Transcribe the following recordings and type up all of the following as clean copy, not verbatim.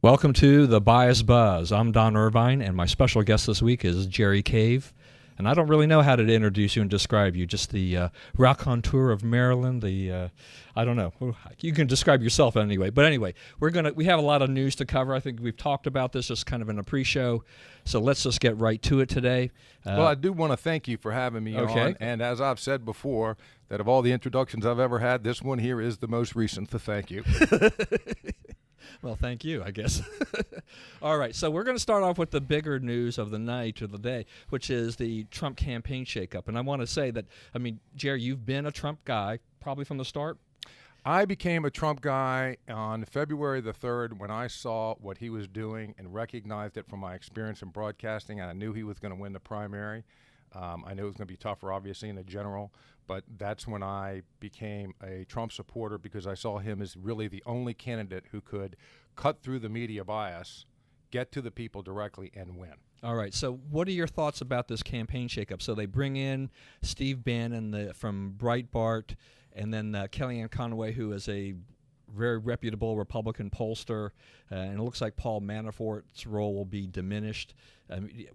Welcome to the Bias Buzz. I'm Don Irvine, and my special guest this week is Jerry Cave. And I don't really know how to introduce you and describe you, just the raconteur of Maryland, I don't know. You can describe yourself anyway. But anyway, we have a lot of news to cover. I think we've talked about this just kind of in a pre-show. So let's just get right to it today. Well, I do want to thank you for having me on. And as I've said before, that of all the introductions I've ever had, this one here is the most recent, so thank you. Well, thank you, I guess. All right, so we're going to start off with the bigger news of the night or the day, which is the Trump campaign shakeup. And I want to say that, Jerry, you've been a Trump guy probably from the start. I became a Trump guy on February the 3rd when I saw what he was doing and recognized it from my experience in broadcasting, and I knew he was going to win the primary. I knew it was going to be tougher, obviously, in a general, but that's when I became a Trump supporter because I saw him as really the only candidate who could cut through the media bias, get to the people directly, and win. All right, so what are your thoughts about this campaign shakeup? So they bring in Steve Bannon from Breitbart, and then Kellyanne Conway, who is a very reputable Republican pollster, and it looks like Paul Manafort's role will be diminished.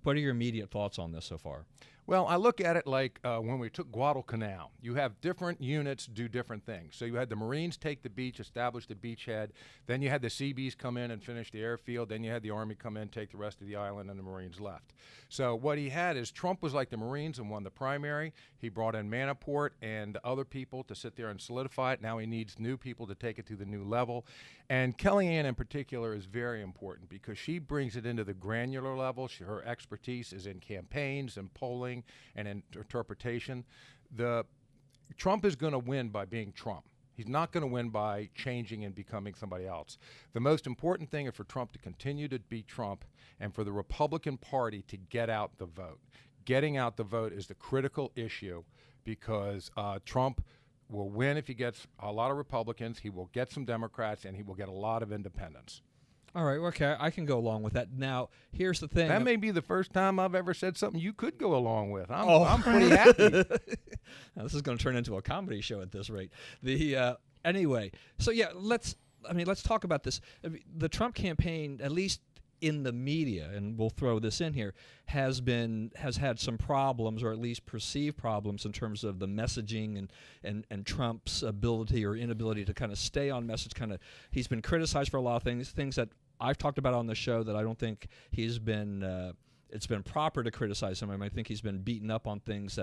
What are your immediate thoughts on this so far? Well, I look at it like when we took Guadalcanal. You have different units do different things. So you had the Marines take the beach, establish the beachhead. Then you had the Seabees come in and finish the airfield. Then you had the Army come in, take the rest of the island, and the Marines left. So what he had is Trump was like the Marines and won the primary. He brought in Manafort and other people to sit there and solidify it. Now he needs new people to take it to the new level. And Kellyanne in particular is very important because she brings it into the granular level. Her expertise is in campaigns and polling and in interpretation. Trump is going to win by being Trump. He's not going to win by changing and becoming somebody else. The most important thing is for Trump to continue to be Trump and for the Republican Party to get out the vote. Getting out the vote is the critical issue because Trump will win if he gets a lot of Republicans, he will get some Democrats, and he will get a lot of independents. All right, okay, I can go along with that. Now, here's the thing. That may be the first time I've ever said something you could go along with. I'm pretty happy. Now, this is going to turn into a comedy show at this rate. Anyway, so yeah, let's talk about this. The Trump campaign, at least in the media, and we'll throw this in here, has had some problems, or at least perceived problems, in terms of the messaging and Trump's ability or inability to kind of stay on message. He's been criticized for a lot of things that I've talked about on the show that I don't think he's been. It's been proper to criticize him. I think he's been beaten up on things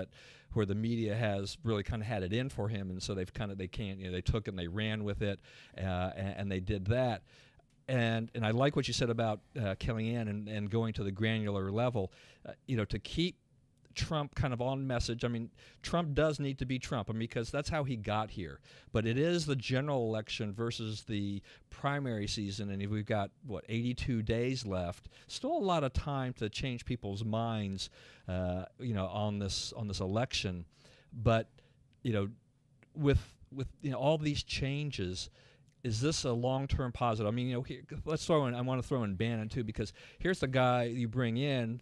where the media has really kind of had it in for him, and so they took it and they ran with it, and they did that. And I like what you said about Kellyanne and going to the granular level, to keep Trump kind of on message. Trump does need to be Trump, because that's how he got here. But it is the general election versus the primary season, and we've got 82 days left. Still a lot of time to change people's minds, on this election. But with all these changes, is this a long-term positive? Let's throw in. I want to throw in Bannon too, because here's the guy you bring in.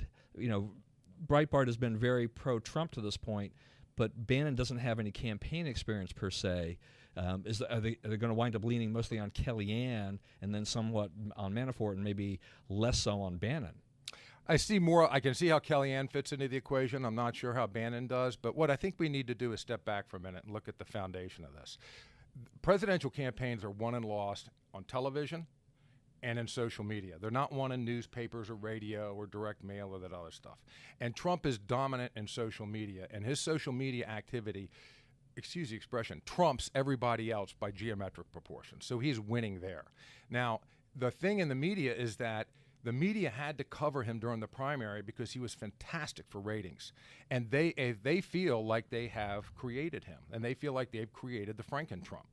Breitbart has been very pro-Trump to this point, but Bannon doesn't have any campaign experience per se. Are they going to wind up leaning mostly on Kellyanne and then somewhat on Manafort and maybe less so on Bannon? I see more. I can see how Kellyanne fits into the equation. I'm not sure how Bannon does, but what I think we need to do is step back for a minute and look at the foundation of this. Presidential campaigns are won and lost on television and in social media. They're not won in newspapers or radio or direct mail or that other stuff. And Trump is dominant in social media, and his social media activity, excuse the expression, trumps everybody else by geometric proportions. So he's winning there. Now, the thing in the media is that the media had to cover him during the primary because he was fantastic for ratings. And they feel like they have created him, and they feel like they've created the Franken-Trump.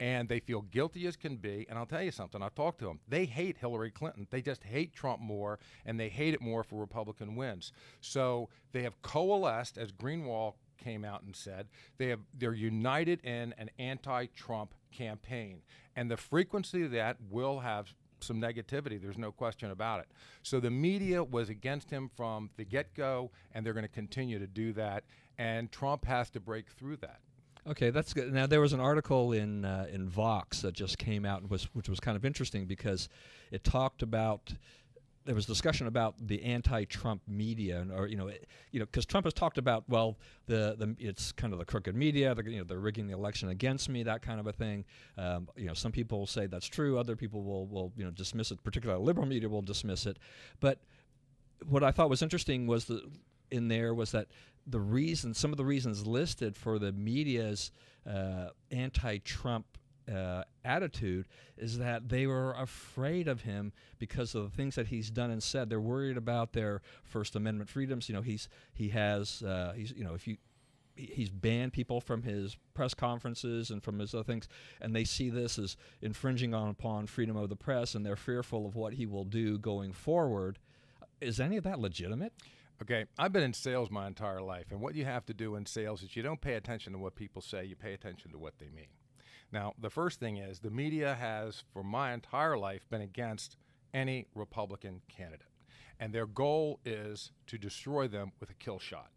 And they feel guilty as can be. And I'll tell you something, I talked to them. They hate Hillary Clinton. They just hate Trump more, and they hate it more for Republican wins. So they have coalesced, as Greenwald came out and said, they're united in an anti-Trump campaign. And the frequency of that will have some negativity. There's no question about it. So the media was against him from the get-go, and they're going to continue to do that. And Trump has to break through that. Okay, that's good. Now there was an article in Vox that just came out, and which was kind of interesting because it talked about. There was discussion about the anti-Trump media, or because Trump has talked about, well, it's kind of the crooked media, they're rigging the election against me, that kind of a thing. Some people say that's true, other people will dismiss it. Particularly liberal media will dismiss it. But what I thought was interesting was that some of the reasons listed for the media's anti-Trump attitude is that they were afraid of him because of the things that he's done and said. They're worried about their First Amendment freedoms. He's banned people from his press conferences and from his other things, and they see this as infringing upon freedom of the press, and they're fearful of what he will do going forward. Is any of that legitimate? Okay, I've been in sales my entire life, and what you have to do in sales is you don't pay attention to what people say, you pay attention to what they mean. Now, the first thing is the media has, for my entire life, been against any Republican candidate, and their goal is to destroy them with a kill shot.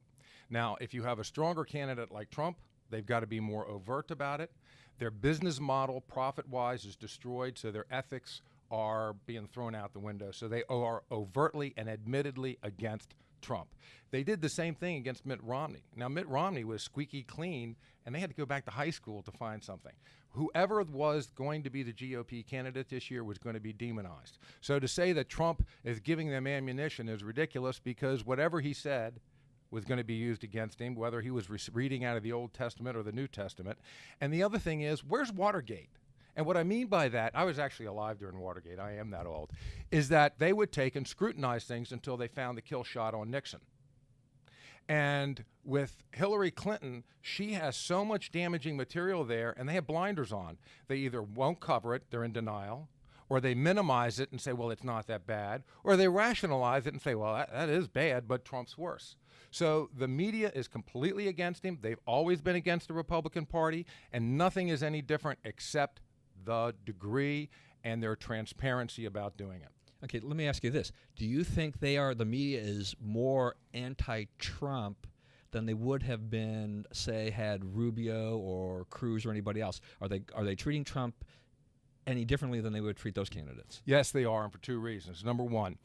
Now, if you have a stronger candidate like Trump, they've got to be more overt about it. Their business model, profit-wise, is destroyed, so their ethics are being thrown out the window. So they are overtly and admittedly against Trump. They did the same thing against Mitt Romney. Now, Mitt Romney was squeaky clean, and they had to go back to high school to find something. Whoever was going to be the GOP candidate this year was going to be demonized. So to say that Trump is giving them ammunition is ridiculous, because whatever he said was going to be used against him, whether he was reading out of the Old Testament or the New Testament. And the other thing is, where's Watergate? And what I mean by that, I was actually alive during Watergate, I am that old, is that they would take and scrutinize things until they found the kill shot on Nixon. And with Hillary Clinton, she has so much damaging material there, and they have blinders on. They either won't cover it, they're in denial, or they minimize it and say, well, it's not that bad, or they rationalize it and say, well, that is bad, but Trump's worse. So the media is completely against him. They've always been against the Republican Party, and nothing is any different except the degree and their transparency about doing it. Okay, let me ask you this. Do you think the media is more anti-Trump than they would have been, say, had Rubio or Cruz or anybody else? Are they treating Trump any differently than they would treat those candidates? Yes, they are, and for two reasons. Number one,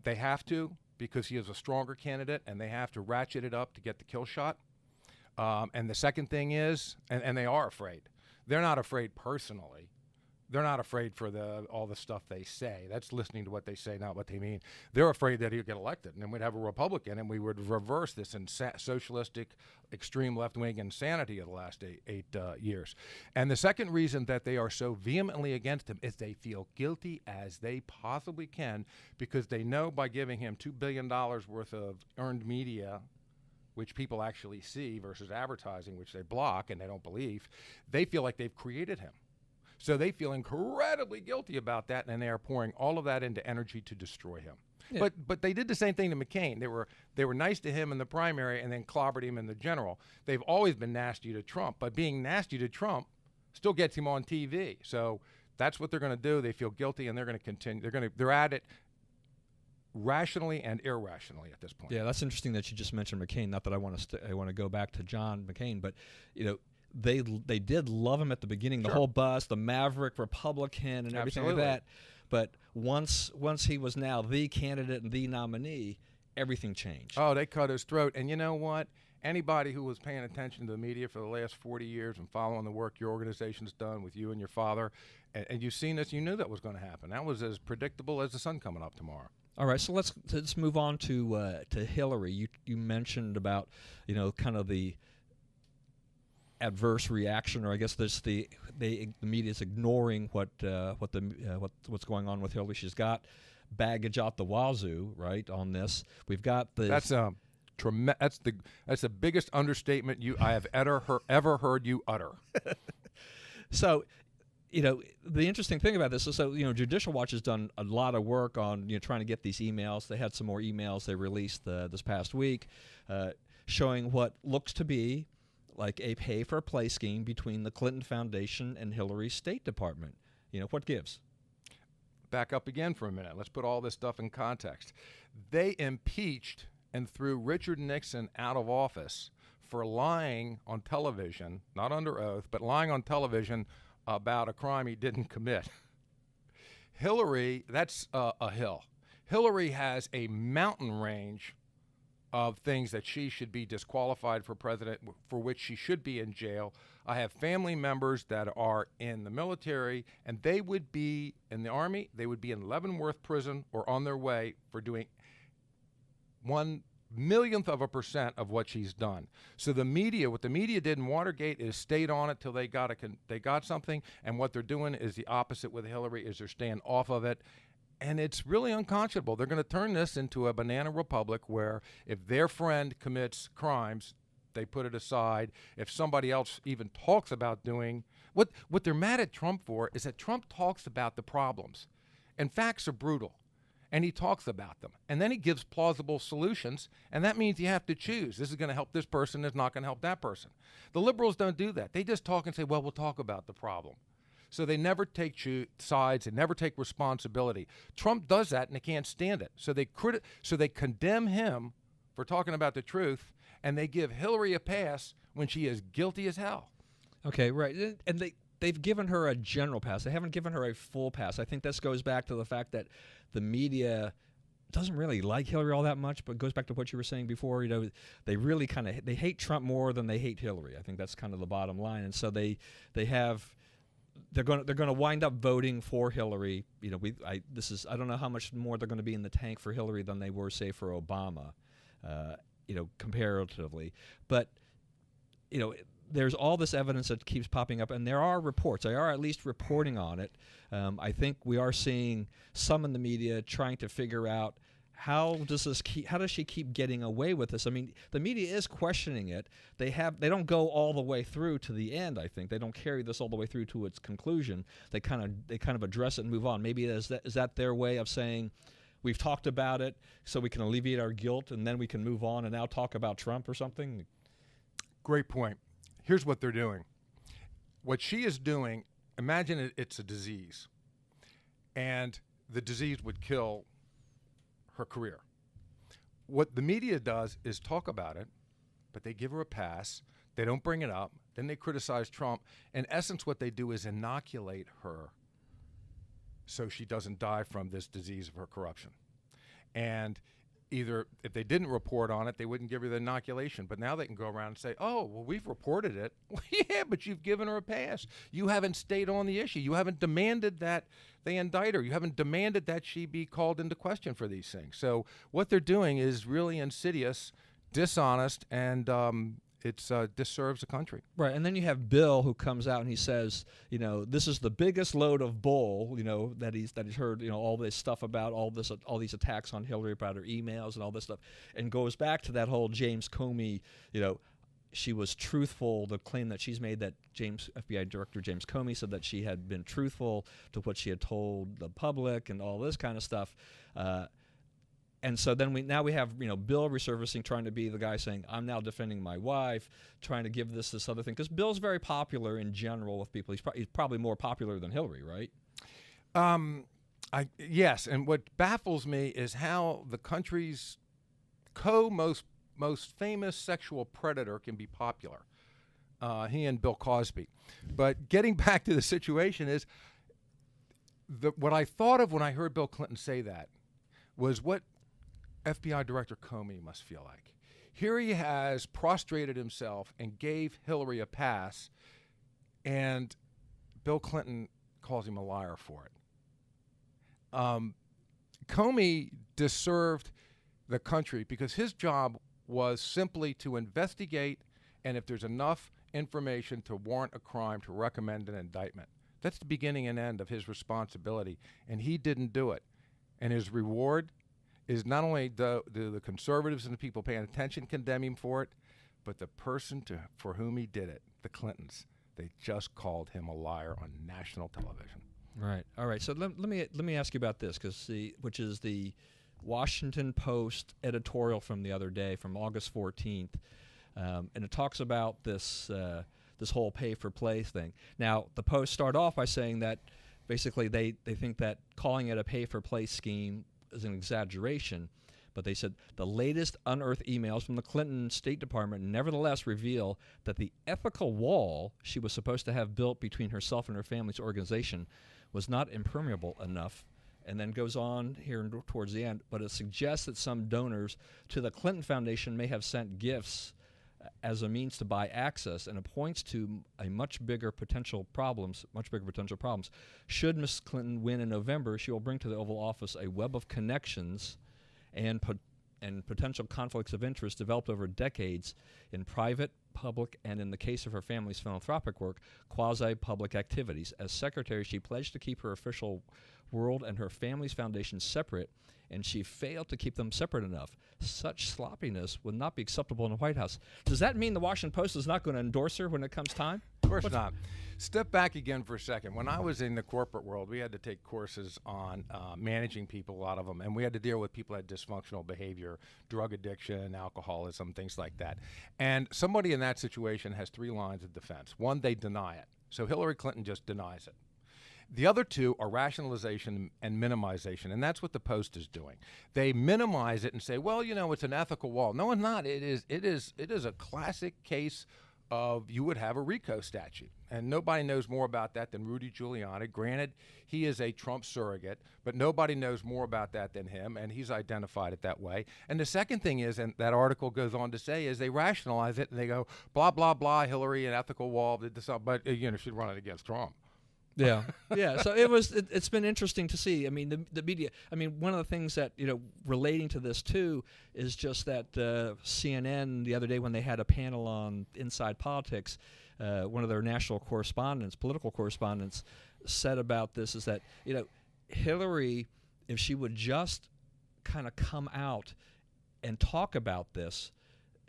they have to, because he is a stronger candidate, and they have to ratchet it up to get the kill shot. And the second thing is, and they are afraid. They're not afraid personally. They're not afraid for all the stuff they say. That's listening to what they say, not what they mean. They're afraid that he'll get elected, and then we'd have a Republican, and we would reverse this socialistic, extreme left-wing insanity of the last eight years. And the second reason that they are so vehemently against him is they feel guilty as they possibly can, because they know by giving him $2 billion worth of earned media, which people actually see, versus advertising, which they block and they don't believe, they feel like they've created him. So they feel incredibly guilty about that, and they are pouring all of that into energy to destroy him. Yeah. But they did the same thing to McCain. They were nice to him in the primary and then clobbered him in the general. They've always been nasty to Trump, but being nasty to Trump still gets him on TV. So that's what they're going to do. They feel guilty, and they're going to continue. They're at it rationally and irrationally at this point. Yeah, that's interesting that you just mentioned McCain. Not that I want to go back to John McCain, but they did love him at the beginning, the whole bus, the maverick Republican and everything like that. But once he was now the candidate and the nominee, everything changed. Oh, they cut his throat. And you know what? Anybody who was paying attention to the media for the last 40 years and following the work your organization's done with you and your father, and you've seen this, you knew that was going to happen. That was as predictable as the sun coming up tomorrow. All right, so let's move on to Hillary. You mentioned about kind of the adverse reaction, or I guess the media is ignoring what's going on with Hillary. She's got baggage out the wazoo, right? On this, we've got this. That's the biggest understatement I have ever heard you utter. So, the interesting thing about this is, Judicial Watch has done a lot of work on trying to get these emails. They had some more emails they released this past week, showing what looks to be like a pay-for-play scheme between the Clinton Foundation and Hillary's State Department. What gives? Back up again for a minute. Let's put all this stuff in context. They impeached and threw Richard Nixon out of office for lying on television, not under oath, but lying on television about a crime he didn't commit. Hillary, that's a hill. Hillary has a mountain range of things that she should be disqualified for president, for which she should be in jail. I have family members that are in the military, and they would be in the Army, they would be in Leavenworth prison or on their way for doing 1/1,000,000% of what she's done. So the media, what the media did in Watergate is stayed on it till they got something, and what they're doing is the opposite with Hillary, is they're staying off of it. And it's really unconscionable. They're going to turn this into a banana republic where if their friend commits crimes, they put it aside. If somebody else even talks about doing what they're mad at Trump for is that Trump talks about the problems, and facts are brutal, and he talks about them, and then he gives plausible solutions, and that means you have to choose. This is going to help this person. It's not going to help that person. The liberals don't do that. They just talk and say, well, we'll talk about the problem. So they never take sides. They never take responsibility. Trump does that, and they can't stand it. So they condemn him for talking about the truth, and they give Hillary a pass when she is guilty as hell. Okay, right. And they've given her a general pass. They haven't given her a full pass. I think this goes back to the fact that the media doesn't really like Hillary all that much, but goes back to what you were saying before. You know, they really they hate Trump more than they hate Hillary. I think that's kind of the bottom line. And so they're going to wind up voting for Hillary. You know, I don't know how much more they're going to be in the tank for Hillary than they were, say, for Obama. You know, comparatively, but you know, there's all this evidence that keeps popping up, and there are reports. They are at least reporting on it. I think we are seeing some in the media trying to figure out how does she keep getting away with this? I mean, the media is questioning it. They don't go all the way through to the end. I think they don't carry this all the way through to its conclusion. They kind of address it and move on. Maybe is that their way of saying, we've talked about it, so we can alleviate our guilt, and then we can move on and now talk about Trump or something? Great point. Here's what they're doing. What she is doing, imagine it's a disease, and the disease would kill her career. What the media does is talk about it, but they give her a pass. They don't bring it up. Then they criticize Trump. In essence, what they do is inoculate her so she doesn't die from this disease of her corruption. And either if they didn't report on it, they wouldn't give her the inoculation. But now they can go around and say, oh, well, we've reported it. Well, yeah, but you've given her a pass. You haven't stayed on the issue. You haven't demanded that they indict her. You haven't demanded that she be called into question for these things. So what they're doing is really insidious, dishonest, and it disserves the country. Right, and then you have Bill, who comes out and he says, you know, this is the biggest load of bull, you know, that he's heard, you know, all this stuff about all these attacks on Hillary about her emails and all this stuff, and goes back to that whole James Comey, you know, she was truthful, the claim that she's made that FBI Director James Comey said that she had been truthful to what she had told the public and all this kind of stuff. And so then we have, you know, Bill resurfacing, trying to be the guy saying, I'm now defending my wife, trying to give this other thing. Because Bill's very popular in general with people. He's probably more popular than Hillary, right? Yes, and what baffles me is how the country's most famous sexual predator can be popular. He and Bill Cosby. But getting back to the situation is, what I thought of when I heard Bill Clinton say that was what FBI Director Comey must feel like. Here he has prostrated himself and gave Hillary a pass, and Bill Clinton calls him a liar for it. Comey deserved the country because his job was simply to investigate, and if there's enough information to warrant a crime, to recommend an indictment. That's the beginning and end of his responsibility, and he didn't do it. And his reward is not only the conservatives and the people paying attention condemn him for it, but the person for whom he did it, the Clintons, they just called him a liar on national television. Right. All right. So let me ask you about this, which is the Washington Post editorial from the other day, from August 14th, and it talks about this whole pay-for-play thing. Now, the Post start off by saying that basically they think that calling it a pay-for-play scheme is an exaggeration, but they said the latest unearthed emails from the Clinton State Department nevertheless reveal that the ethical wall she was supposed to have built between herself and her family's organization was not impermeable enough. And then goes on here towards the end, but it suggests that some donors to the Clinton Foundation may have sent gifts as a means to buy access, and it points to a much bigger potential problems. Should Ms. Clinton win in November, she will bring to the Oval Office a web of connections and potential conflicts of interest developed over decades in private, public, and in the case of her family's philanthropic work, quasi-public activities. As secretary, she pledged to keep her official world and her family's foundation separate, and she failed to keep them separate enough. Such sloppiness would not be acceptable in the White House. Does that mean the Washington Post is not going to endorse her when it comes time? Of course not. Step back again for a second. When I was in the corporate world, we had to take courses on managing people, a lot of them, and we had to deal with people that had dysfunctional behavior, drug addiction, alcoholism, things like that. And somebody in that situation has 3 lines of defense. One, they deny it. So Hillary Clinton just denies it. The other 2 are rationalization and minimization, and that's what the Post is doing. They minimize it and say, well, you know, it's an ethical wall. No, it's not. It is a classic case of you would have a RICO statute, and nobody knows more about that than Rudy Giuliani. Granted, he is a Trump surrogate, but nobody knows more about that than him, and he's identified it that way. And the second thing is, and that article goes on to say, is they rationalize it and they go, blah, blah, blah, Hillary, an ethical wall, but, you know, she'd run it against Trump. Yeah, yeah. So it's been interesting to see. I mean, the media. I mean, one of the things that relating to this too is just that CNN the other day when they had a panel on Inside Politics, one of their national correspondents, political correspondents, said about this is that Hillary, if she would just kind of come out and talk about this,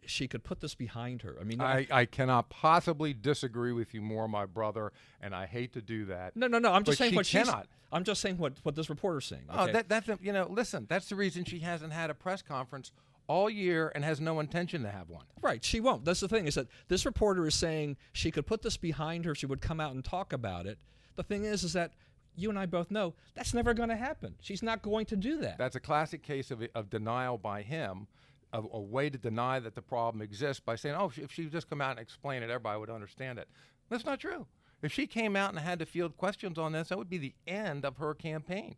she could put this behind her. I mean, I cannot possibly disagree with you more, my brother, and I hate to do that. No. I'm just saying what cannot. I'm just saying what this reporter's saying. Okay? Oh, listen, that's the reason she hasn't had a press conference all year and has no intention to have one. Right, she won't. That's the thing, is that this reporter is saying she could put this behind her, she would come out and talk about it. The thing is that you and I both know that's never going to happen. She's not going to do that. That's a classic case of denial by him. A way to deny that the problem exists by saying, oh, if she would just come out and explain it, everybody would understand it. That's not true. If she came out and had to field questions on this, that would be the end of her campaign.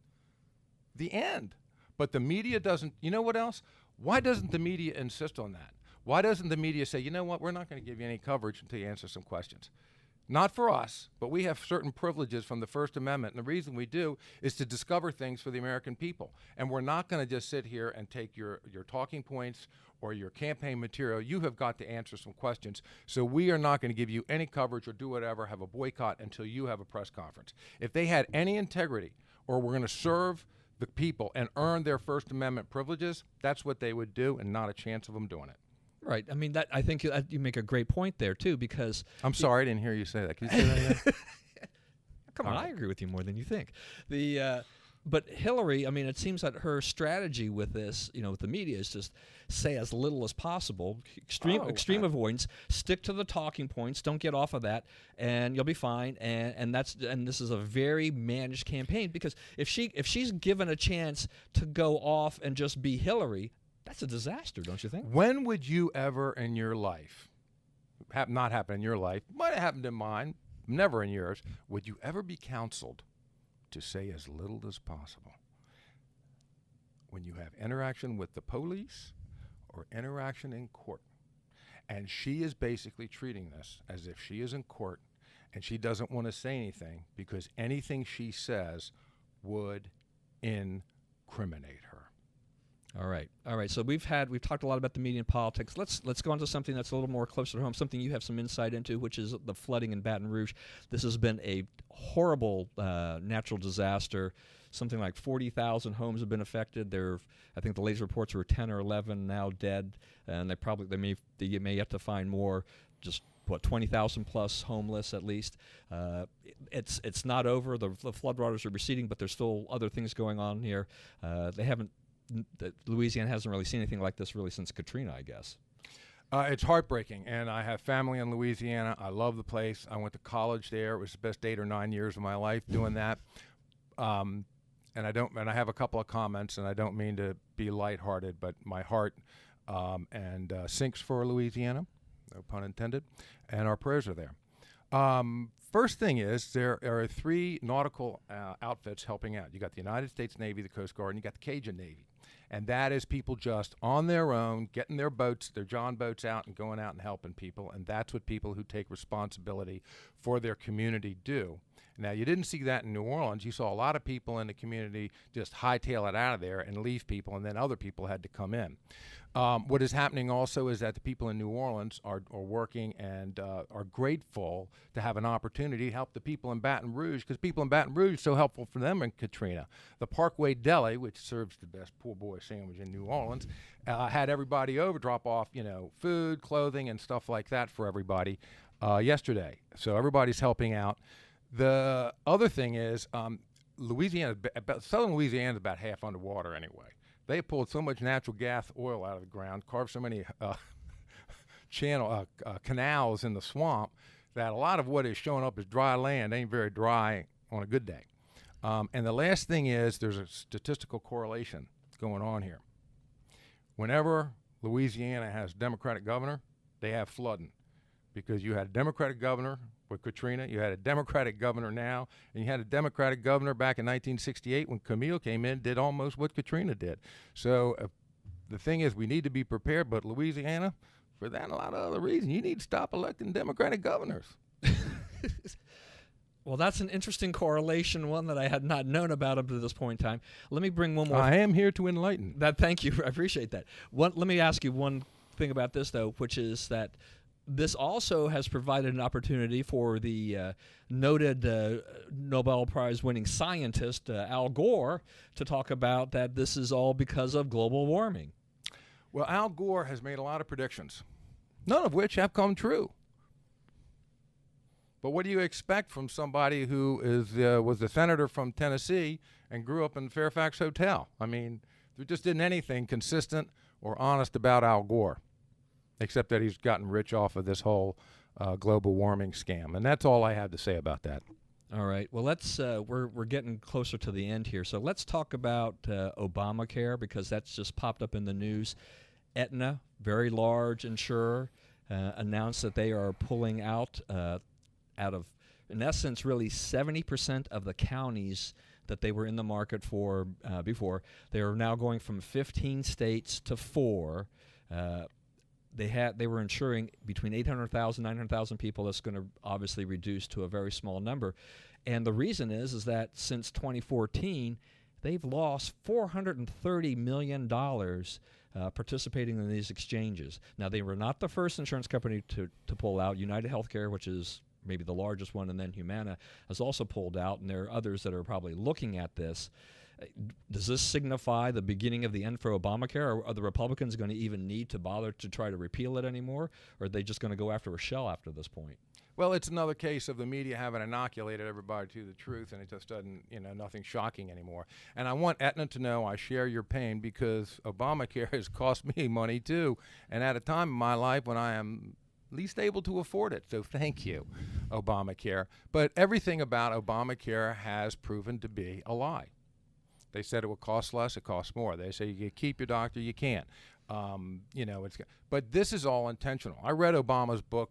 The end. But the media doesn't. You know what else? Why doesn't the media insist on that? Why doesn't the media say, you know what, we're not going to give you any coverage until you answer some questions? Not for us, but we have certain privileges from the First Amendment, and the reason we do is to discover things for the American people. And we're not going to just sit here and take your talking points or your campaign material. You have got to answer some questions, so we are not going to give you any coverage or do whatever, have a boycott until you have a press conference. If they had any integrity or were going to serve the people and earn their First Amendment privileges, that's what they would do, and not a chance of them doing it. Right. I mean, I think you make a great point there too, because I'm sorry, I didn't hear you say that. Can you say that again? Come on, I agree with you more than you think. But Hillary, I mean, it seems that her strategy with this, with the media, is just say as little as possible, extreme avoidance, stick to the talking points, don't get off of that, and you'll be fine. And this is a very managed campaign, because if she's given a chance to go off and just be Hillary, that's a disaster, don't you think? When would you ever in your life, not happen in your life, might have happened in mine, never in yours, would you ever be counseled to say as little as possible when you have interaction with the police or interaction in court? And she is basically treating this as if she is in court and she doesn't want to say anything because anything she says would incriminate her. All right. So we've talked a lot about the media and politics. Let's go on to something that's a little more closer to home, something you have some insight into, which is the flooding in Baton Rouge. This has been a horrible natural disaster. Something like 40,000 homes have been affected. I think the latest reports were 10 or 11 now dead, and they may yet to find more. Just 20,000 plus homeless at least. It's not over. The floodwaters are receding, but there's still other things going on here. Louisiana hasn't really seen anything like this really since Katrina, I guess. It's heartbreaking, and I have family in Louisiana. I love the place. I went to college there. It was the best 8 or 9 years of my life doing that. And and I have a couple of comments, and I don't mean to be lighthearted, but my heart sinks for Louisiana, no pun intended, and our prayers are there. First thing is there are 3 nautical outfits helping out. You got the United States Navy, the Coast Guard, and you got the Cajun Navy. And that is people just on their own, getting their boats, their John boats out and going out and helping people. And that's what people who take responsibility for their community do. Now, you didn't see that in New Orleans. You saw a lot of people in the community just hightail it out of there and leave people, and then other people had to come in. What is happening also is that the people in New Orleans are working and are grateful to have an opportunity to help the people in Baton Rouge, because people in Baton Rouge are so helpful for them in Katrina. The Parkway Deli, which serves the best poor boy sandwich in New Orleans, had everybody over, drop off, food, clothing, and stuff like that for everybody yesterday. So everybody's helping out. The other thing is, southern Louisiana is about half underwater anyway. They pulled so much natural gas oil out of the ground, carved so many canals in the swamp, that a lot of what is showing up as dry land ain't very dry on a good day. And the last thing is, there's a statistical correlation going on here. Whenever Louisiana has Democratic governor, they have flooding, because you had a Democratic governor with Katrina, you had a Democratic governor now, and you had a Democratic governor back in 1968 when Camille came in, did almost what Katrina did. So the thing is, we need to be prepared, but Louisiana, for that and a lot of other reasons, you need to stop electing Democratic governors. Well, that's an interesting correlation, one that I had not known about up to this point in time. Let me bring one more. I am here to enlighten. Thank you. I appreciate that. Let me ask you one thing about this, though, which is that this also has provided an opportunity for the noted Nobel Prize-winning scientist Al Gore to talk about that this is all because of global warming. Well, Al Gore has made a lot of predictions, none of which have come true. But what do you expect from somebody who was the senator from Tennessee and grew up in Fairfax Hotel? I mean, there just isn't anything consistent or honest about Al Gore, except that he's gotten rich off of this whole global warming scam. And that's all I have to say about that. All right. Well, we're getting closer to the end here. So let's talk about Obamacare, because that's just popped up in the news. Aetna, very large insurer, announced that they are pulling out of, in essence, really 70% of the counties that they were in the market for before. They are now going from 15 states to 4. They were insuring between 800,000, 900,000 people. That's going to obviously reduce to a very small number. And the reason is that since 2014, they've lost $430 million participating in these exchanges. Now, they were not the first insurance company to pull out. United Healthcare, which is maybe the largest one, and then Humana has also pulled out, and there are others that are probably looking at this. Does this signify the beginning of the end for Obamacare? Or are the Republicans going to even need to bother to try to repeal it anymore? Or are they just going to go after a shell after this point? Well, it's another case of the media having inoculated everybody to the truth, and it just doesn't, nothing shocking anymore. And I want Aetna to know I share your pain, because Obamacare has cost me money too, and at a time in my life when I am least able to afford it. So thank you, Obamacare. But everything about Obamacare has proven to be a lie. They said it would cost less, it costs more. They say you can keep your doctor, you can't. But this is all intentional. I read Obama's book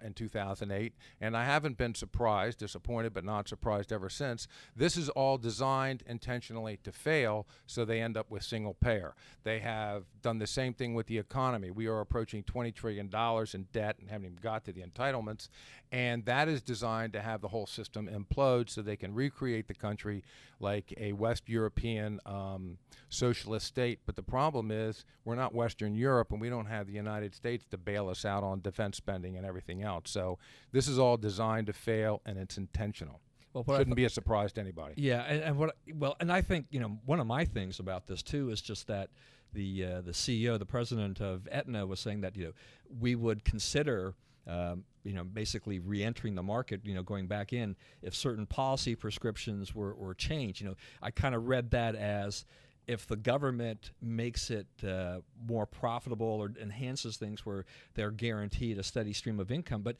in 2008, and I haven't been surprised, disappointed, but not surprised ever since. This is all designed intentionally to fail, so they end up with single payer. They have done the same thing with the economy. We are approaching $20 trillion in debt and haven't even got to the entitlements, and that is designed to have the whole system implode so they can recreate the country like a West European socialist state. But the problem is we're not Western Europe, and we don't have the United States to bail us out on defense spending and everything else. So this is all designed to fail, and it's intentional. Well, shouldn't be a surprise to anybody. Yeah, and I think one of my things about this too is just that the CEO, the president of Aetna, was saying that we would consider basically re-entering the market, going back in if certain policy prescriptions were changed. I kind of read that as if the government makes it more profitable or enhances things where they're guaranteed a steady stream of income. But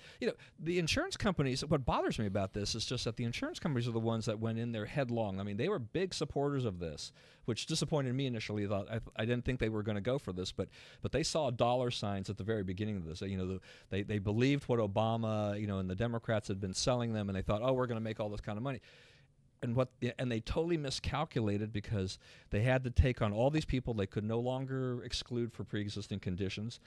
the insurance companies, what bothers me about this is just that the insurance companies are the ones that went in there headlong. I mean, they were big supporters of this, which disappointed me initially. I didn't think they were going to go for this, but they saw dollar signs at the very beginning of this. They believed what Obama, and the Democrats had been selling them, and they thought, oh, we're going to make all this kind of money. And they totally miscalculated because they had to take on all these people they could no longer exclude for pre-existing conditions.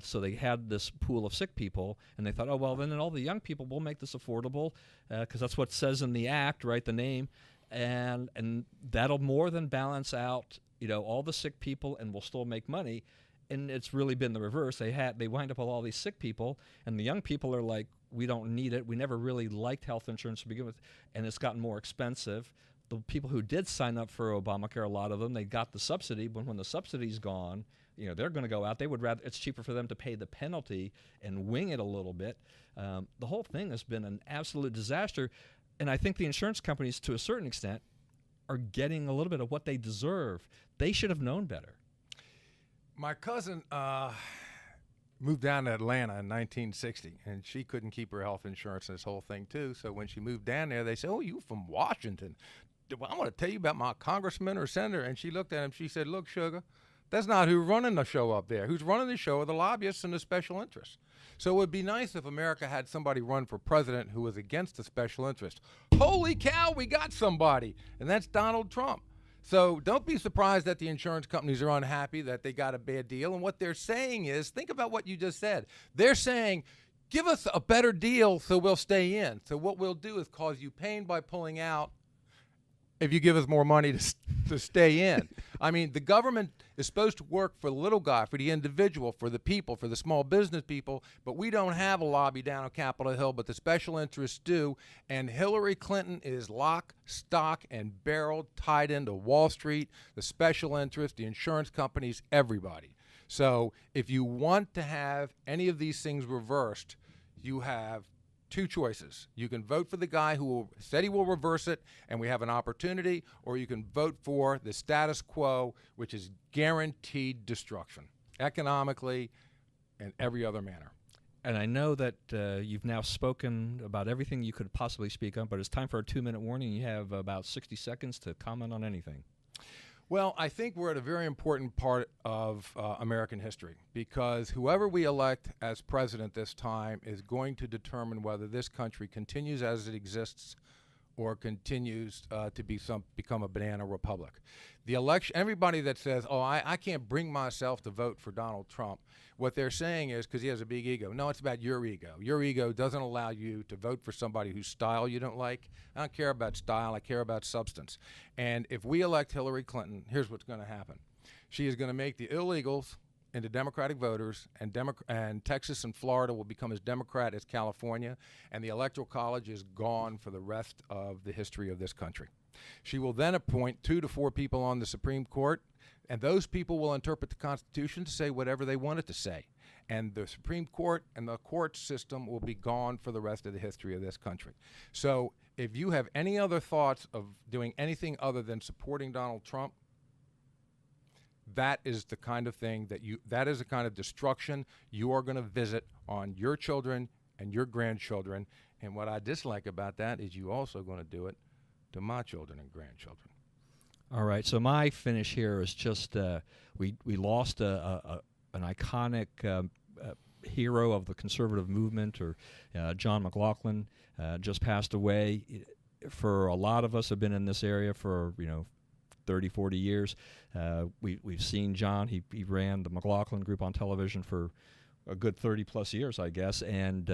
So they had this pool of sick people, and they thought, oh, well, then all the young people will make this affordable because that's what it says in the act, right, the name. And that'll more than balance out, all the sick people, and we'll still make money. And it's really been the reverse. They wind up with all these sick people, and the young people are like, we don't need it. We never really liked health insurance to begin with, and it's gotten more expensive. The people who did sign up for Obamacare, a lot of them, they got the subsidy, but when the subsidy's gone, they're going to go out. They would rather, it's cheaper for them to pay the penalty and wing it a little bit. The whole thing has been an absolute disaster, and I think the insurance companies, to a certain extent, are getting a little bit of what they deserve. They should have known better. My cousin moved down to Atlanta in 1960, and she couldn't keep her health insurance and this whole thing, too. So when she moved down there, they said, oh, you from Washington. Well, I want to tell you about my congressman or senator. And she looked at him. She said, look, sugar, that's not who's running the show up there. Who's running the show are the lobbyists and the special interests. So it would be nice if America had somebody run for president who was against the special interest. Holy cow, we got somebody, and that's Donald Trump. So don't be surprised that the insurance companies are unhappy that they got a bad deal. And what they're saying is, think about what you just said. They're saying, give us a better deal so we'll stay in. So what we'll do is cause you pain by pulling out if you give us more money to stay in. I mean, the government is supposed to work for the little guy, for the individual, for the people, for the small business people, but we don't have a lobby down on Capitol Hill, but the special interests do, and Hillary Clinton is lock, stock, and barrel tied into Wall Street, the special interests, the insurance companies, everybody. So if you want to have any of these things reversed, you have two choices. You can vote for the guy who said he will reverse it and we have an opportunity, or you can vote for the status quo, which is guaranteed destruction, economically and every other manner. And I know that you've now spoken about everything you could possibly speak on, but it's time for a 2-minute warning. You have about 60 seconds to comment on anything. Well, I think we're at a very important part of American history, because whoever we elect as president this time is going to determine whether this country continues as it exists or continues to become a banana republic. The election, everybody that says, oh, I can't bring myself to vote for Donald Trump, what they're saying is because he has a big ego. No, it's about your ego. Your ego doesn't allow you to vote for somebody whose style you don't like. I don't care about style. I care about substance. And if we elect Hillary Clinton, here's what's going to happen. She is going to make the illegals into Democratic voters, and Texas and Florida will become as Democrat as California, and the Electoral College is gone for the rest of the history of this country. She will then appoint 2 to 4 people on the Supreme Court, and those people will interpret the Constitution to say whatever they want it to say. And the Supreme Court and the court system will be gone for the rest of the history of this country. So if you have any other thoughts of doing anything other than supporting Donald Trump, that is the kind of thing that is the kind of destruction you are going to visit on your children and your grandchildren. And what I dislike about that is you also going to do it to my children and grandchildren. All right. So my finish here is just we lost an iconic hero of the conservative movement, or John McLaughlin just passed away. For a lot of us have been in this area for 30, 40 years. We've seen John. He ran the McLaughlin Group on television for a good 30 plus years, I guess, and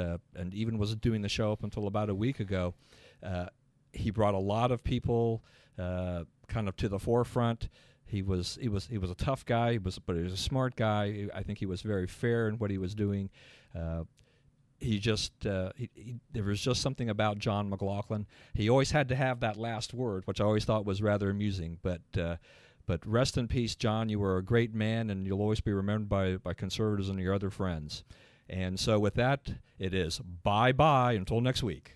even was doing the show up until about a week ago. He brought a lot of people kind of to the forefront. He was a tough guy, but he was a smart guy. I think he was very fair in what he was doing. There was just something about John McLaughlin. He always had to have that last word, which I always thought was rather amusing. But rest in peace, John. You were a great man, and you'll always be remembered by conservatives and your other friends. And so with that, it is bye-bye until next week.